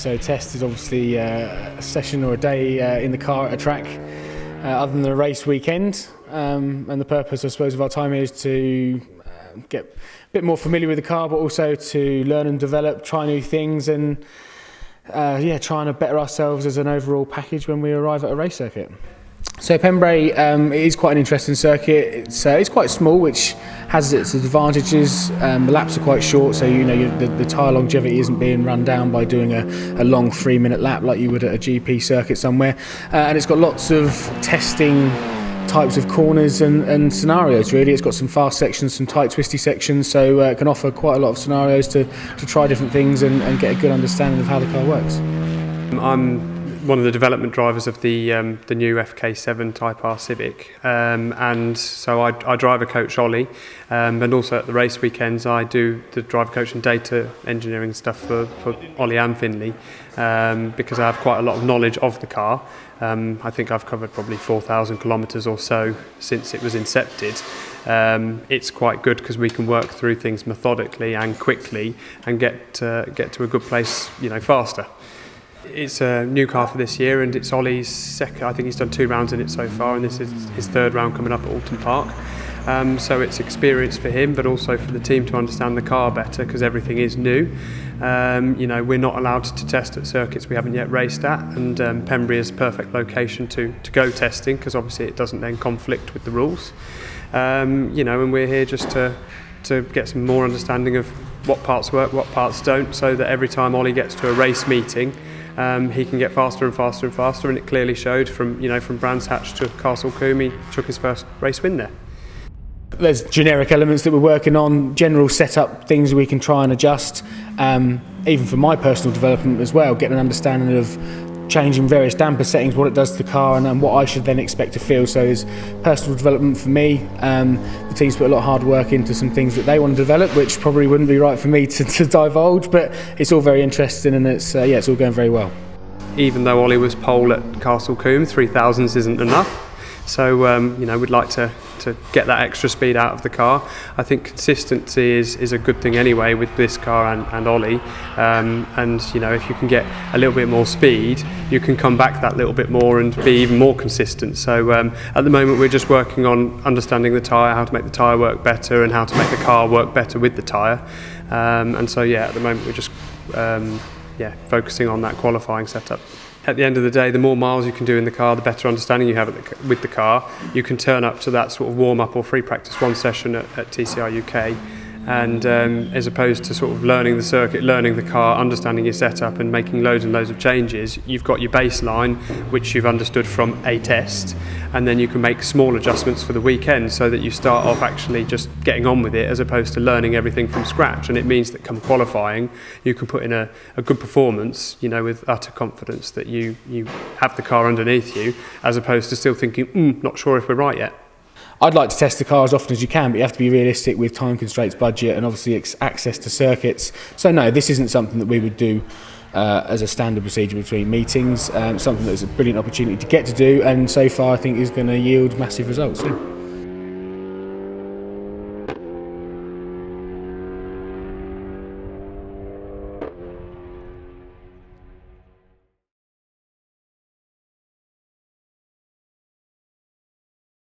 So test is obviously a session or a day in the car at a track, other than the race weekend. And the purpose, I suppose, of our time here is to get a bit more familiar with the car, but also to learn and develop, try new things, and trying to better ourselves as an overall package when we arrive at a race circuit. So Pembrey is quite an interesting circuit. It's quite small, which has its advantages. The laps are quite short, so the tyre longevity isn't being run down by doing a long 3-minute lap like you would at a GP circuit somewhere. And it's got lots of testing types of corners and scenarios. Really, it's got some fast sections, some tight twisty sections, so it can offer quite a lot of scenarios to try different things and get a good understanding of how the car works. I'm one of the development drivers of the new FK7 Type R Civic, and so I driver coach Ollie, and also at the race weekends I do the driver coach and data engineering stuff for Ollie and Finley, because I have quite a lot of knowledge of the car. I think I've covered probably 4,000 kilometres or so since it was incepted. It's quite good because we can work through things methodically and quickly and get to a good place, faster. It's a new car for this year, and it's Ollie's second. I think he's done 2 rounds in it so far, and this is his 3rd round coming up at Alton Park. So it's experience for him, but also for the team to understand the car better, because everything is new. We're not allowed to test at circuits we haven't yet raced at, and Pembrey is a perfect location to go testing, because obviously it doesn't then conflict with the rules. And we're here just to get some more understanding of what parts work, what parts don't, so that every time Ollie gets to a race meeting, he can get faster and faster and faster, and it clearly showed from Brands Hatch to Castle Combe. He took his first race win there. There's generic elements that we're working on, general setup things we can try and adjust, even for my personal development as well, getting an understanding of changing various damper settings, what it does to the car, and what I should then expect to feel. So there's personal development for me. The team's put a lot of hard work into some things that they want to develop, which probably wouldn't be right for me to divulge, but it's all very interesting, and it's all going very well. Even though Ollie was pole at Castle Combe, 3,000s isn't enough. So we'd like to get that extra speed out of the car. I think consistency is a good thing anyway with this car and Ollie. If you can get a little bit more speed, you can come back that little bit more and be even more consistent. So at the moment we're just working on understanding the tyre, how to make the tyre work better, and how to make the car work better with the tyre. At the moment we're just focusing on that qualifying setup. At the end of the day, the more miles you can do in the car, the better understanding you have with the car. You can turn up to that sort of warm-up or free practice 1 session at TCR UK, and as opposed to sort of learning the circuit, learning the car, understanding your setup and making loads and loads of changes, you've got your baseline, which you've understood from a test, and then you can make small adjustments for the weekend, so that you start off actually just getting on with it, as opposed to learning everything from scratch. And it means that come qualifying, you can put in a good performance, with utter confidence that you have the car underneath you, as opposed to still thinking, not sure if we're right yet. I'd like to test the car as often as you can, but you have to be realistic with time constraints, budget, and obviously access to circuits. So no, this isn't something that we would do as a standard procedure between meetings. Something that's a brilliant opportunity to get to do, and so far I think is going to yield massive results. Yeah.